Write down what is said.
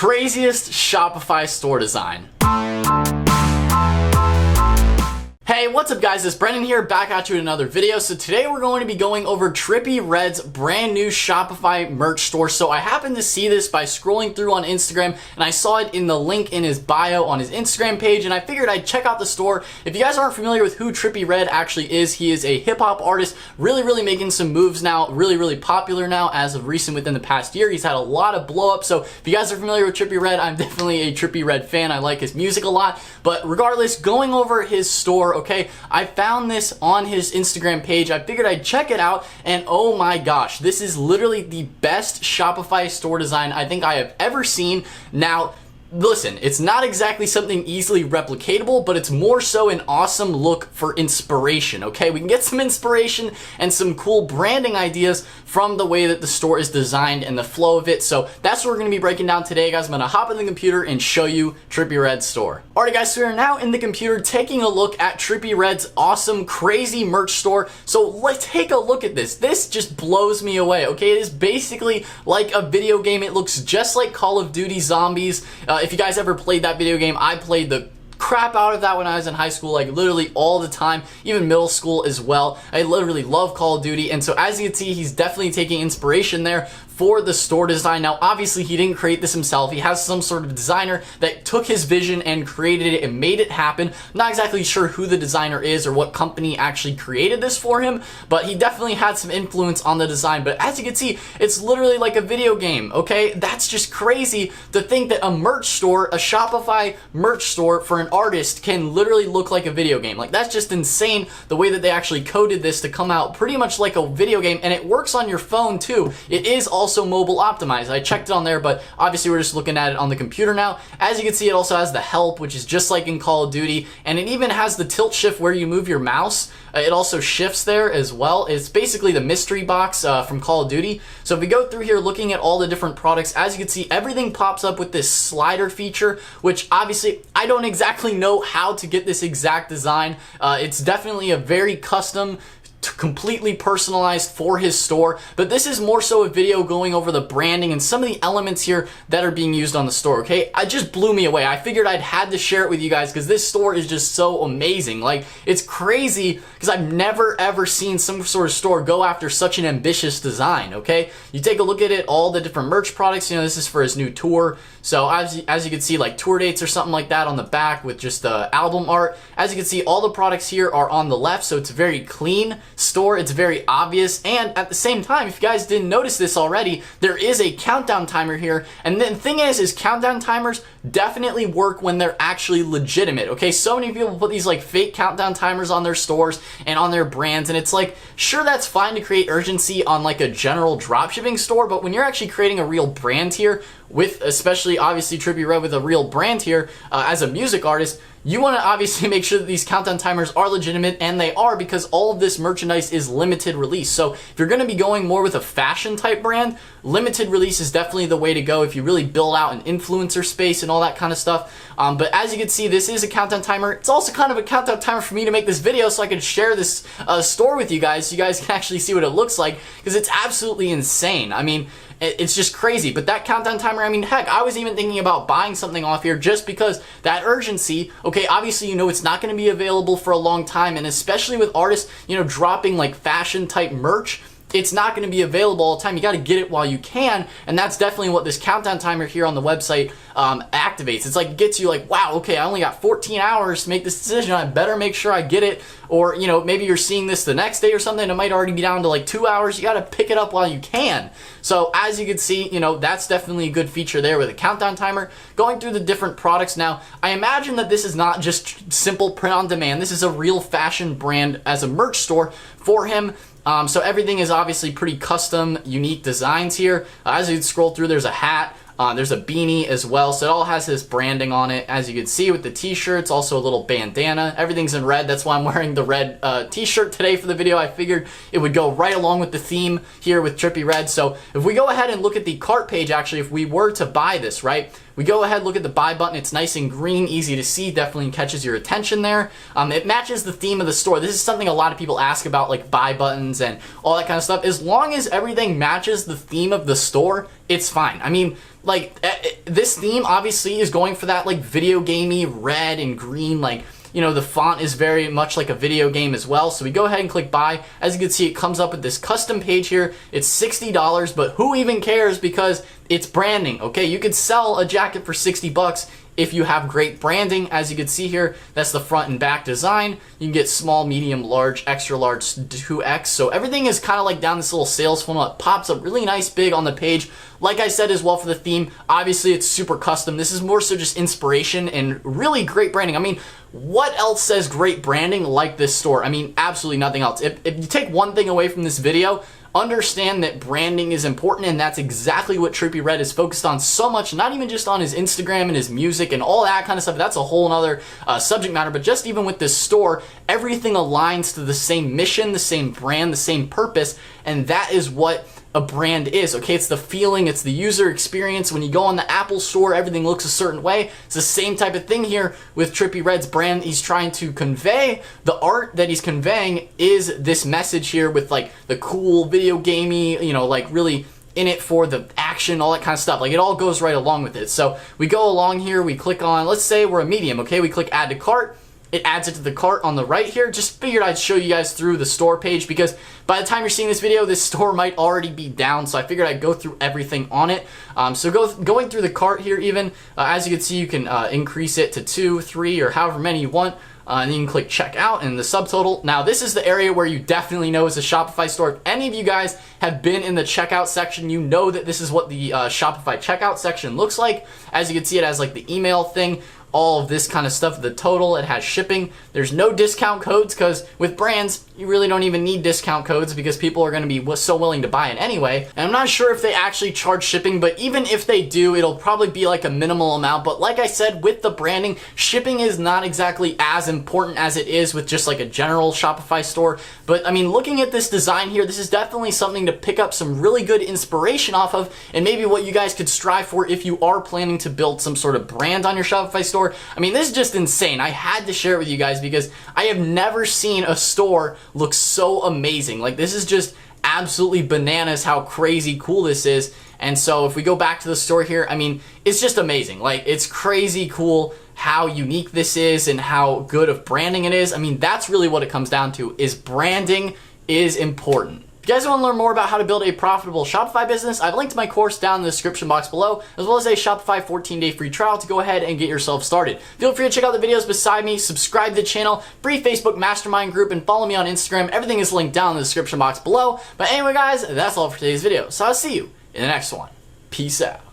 Craziest Shopify store design. Hey, what's up guys, it's Brennan here, back at you with another video. So today we're going to be going over Trippie Red's brand new Shopify merch store. So I happened to see this by scrolling through on Instagram, and I saw it in the link in his bio on his Instagram page, and I figured I'd check out the store. If you guys aren't familiar with who Trippie Red actually is, he is a hip-hop artist, really making some moves now, really popular now as of recent within the past year. He's had a lot of blow up, so if you guys are familiar with Trippie Red, I'm definitely a Trippie Red fan. I like his music a lot, but regardless, going over his store, okay, I found this on his Instagram page. I figured I'd check it out, and oh my gosh, this is literally the best Shopify store design I think I have ever seen. Now, listen, it's not exactly something easily replicatable, but it's more so an awesome look for inspiration, okay? We can get some inspiration and some cool branding ideas from the way that the store is designed and the flow of it. So that's what we're gonna be breaking down today, guys. I'm gonna hop in the computer and show you Trippie Red's store. Alright guys, so we are now in the computer taking a look at Trippie Red's awesome, crazy merch store. So let's take a look at this. This just blows me away, okay? It is basically like a video game. It looks just like Call of Duty Zombies. If you guys ever played that video game, I played the crap out of that when I was in high school, like literally all the time, even middle school as well. I literally love Call of Duty, and so as you can see, he's definitely taking inspiration there for the store design. Now, obviously, he didn't create this himself. He has some sort of designer that took his vision and created it and made it happen. I'm not exactly sure who the designer is or what company actually created this for him, but he definitely had some influence on the design. But as you can see, it's literally like a video game, okay? That's just crazy to think that a merch store, a Shopify merch store for an artist can literally look like a video game. Like, that's just insane the way that they actually coded this to come out pretty much like a video game, and it works on your phone too. It is also mobile optimized. I checked it on there, but obviously we're just looking at it on the computer now. As you can see, it also has the help, which is just like in Call of Duty, and it even has the tilt shift where you move your mouse. It also shifts there as well. It's basically the mystery box from Call of Duty. So if we go through here looking at all the different products, as you can see, everything pops up with this slider feature, which obviously I don't exactly know how to get this exact design. It's definitely a very custom, completely personalized for his store, but this is more so a video going over the branding and some of the elements here that are being used on the store, okay? It just blew me away. I figured I'd had to share it with you guys because this store is just so amazing. Like, it's crazy because I've never ever seen some sort of store go after such an ambitious design, okay? You take a look at it, all the different merch products, you know, this is for his new tour. So as you can see, like tour dates or something like that on the back with just the album art. As you can see, all the products here are on the left, so it's a very clean store. It's very obvious, and at the same time, if you guys didn't notice this already, there is a countdown timer here. And the thing is countdown timers definitely work when they're actually legitimate, okay? So many people put these like fake countdown timers on their stores and on their brands, and it's like, sure, that's fine to create urgency on like a general dropshipping store, but when you're actually creating a real brand here, with especially obviously Trippie Red with a real brand here as a music artist, you want to obviously make sure that these countdown timers are legitimate, and they are, because all of this merchandise is limited release. So if you're going to be going more with a fashion type brand, limited release is definitely the way to go if you really build out an influencer space and all that kind of stuff. But as you can see, this is a countdown timer. It's also kind of a countdown timer for me to make this video so I can share this store with you guys so you guys can actually see what it looks like, because it's absolutely insane. I mean, it's just crazy. But that countdown timer, I mean, heck, I was even thinking about buying something off here just because that urgency. Okay, obviously, you know, it's not going to be available for a long time, and especially with artists, you know, dropping like fashion type merch, it's not going to be available all the time. You got to get it while you can, and that's definitely what this countdown timer here on the website activates. It's like, it gets you like, wow, okay, I only got 14 hours to make this decision. I better make sure I get it. Or, you know, maybe you're seeing this the next day or something. It might already be down to like 2 hours. You got to pick it up while you can. So as you can see, you know, that's definitely a good feature there with a countdown timer. Going through the different products now, I imagine that this is not just simple print on demand. This is a real fashion brand as a merch store for him. So everything is obviously pretty custom, unique designs here. As you scroll through, there's a hat. There's a beanie as well, so it all has his branding on it, as you can see with the t-shirts, also a little bandana. Everything's in red. That's why I'm wearing the red t-shirt today for the video. I figured it would go right along with the theme here with Trippie Red. So if we go ahead and look at the cart page, actually, if we were to buy this, right, We go ahead, look at the buy button. It's nice and green, easy to see, definitely catches your attention there. It matches the theme of the store. This is something a lot of people ask about, like buy buttons and all that kind of stuff. As long as everything matches the theme of the store, it's fine. I mean, like, this theme obviously is going for that like video gamey red and green, like, you know, the font is very much like a video game as well. So we go ahead and click buy. As you can see, it comes up with this custom page here. It's $60, but who even cares, because it's branding, okay? You could sell a jacket for 60 bucks if you have great branding. As you can see here, that's the front and back design. You can get small, medium, large, extra large, 2X. So everything is kind of like down this little sales funnel. It pops up really nice big on the page. Like I said as well, for the theme, obviously it's super custom. This is more so just inspiration and really great branding. I mean, what else says great branding like this store? I mean, absolutely nothing else. If you take one thing away from this video, understand that branding is important, and that's exactly what Trippie Redd is focused on so much, not even just on his Instagram and his music and all that kind of stuff. That's a whole other subject matter, but just even with this store, everything aligns to the same mission, the same brand, the same purpose, and that is what a brand is, okay? It's the feeling, it's the user experience. When you go on the Apple store, everything looks a certain way. It's the same type of thing here with Trippie Redd's brand. He's trying to convey, the art that he's conveying is this message here with like the cool video gamey, you know, like really in it for the action, all that kind of stuff. Like, it all goes right along with it. So we go along here, we click on, let's say we're a medium, okay? We click add to cart. It adds it to the cart on the right here. Just figured I'd show you guys through the store page, because by the time you're seeing this video, this store might already be down. So I figured I'd go through everything on it. So going through the cart here even, as you can see, you can increase it to 2, 3, or however many you want. And then you can click checkout and the subtotal. Now this is the area where you definitely know it's a Shopify store. If any of you guys have been in the checkout section, you know that this is what the Shopify checkout section looks like. As you can see, it has like the email thing, all of this kind of stuff, the total, it has shipping. There's no discount codes, because with brands, you really don't even need discount codes, because people are going to be so willing to buy it anyway. And I'm not sure if they actually charge shipping, but even if they do, it'll probably be like a minimal amount. But like I said, with the branding, shipping is not exactly as important as it is with just like a general Shopify store. But I mean, looking at this design here, this is definitely something to pick up some really good inspiration off of, and maybe what you guys could strive for if you are planning to build some sort of brand on your Shopify store. I mean, this is just insane. I had to share it with you guys because I have never seen a store look so amazing. Like, this is just absolutely bananas how crazy cool this is. And so if we go back to the store here, I mean, it's just amazing. Like, it's crazy cool how unique this is and how good of branding it is. I mean, that's really what it comes down to, is branding is important. If you guys want to learn more about how to build a profitable Shopify business, I've linked my course down in the description box below, as well as a Shopify 14-day free trial to go ahead and get yourself started. Feel free to check out the videos beside me, subscribe to the channel, free Facebook mastermind group, and follow me on Instagram. Everything is linked down in the description box below. But anyway, guys, that's all for today's video. So I'll see you in the next one. Peace out.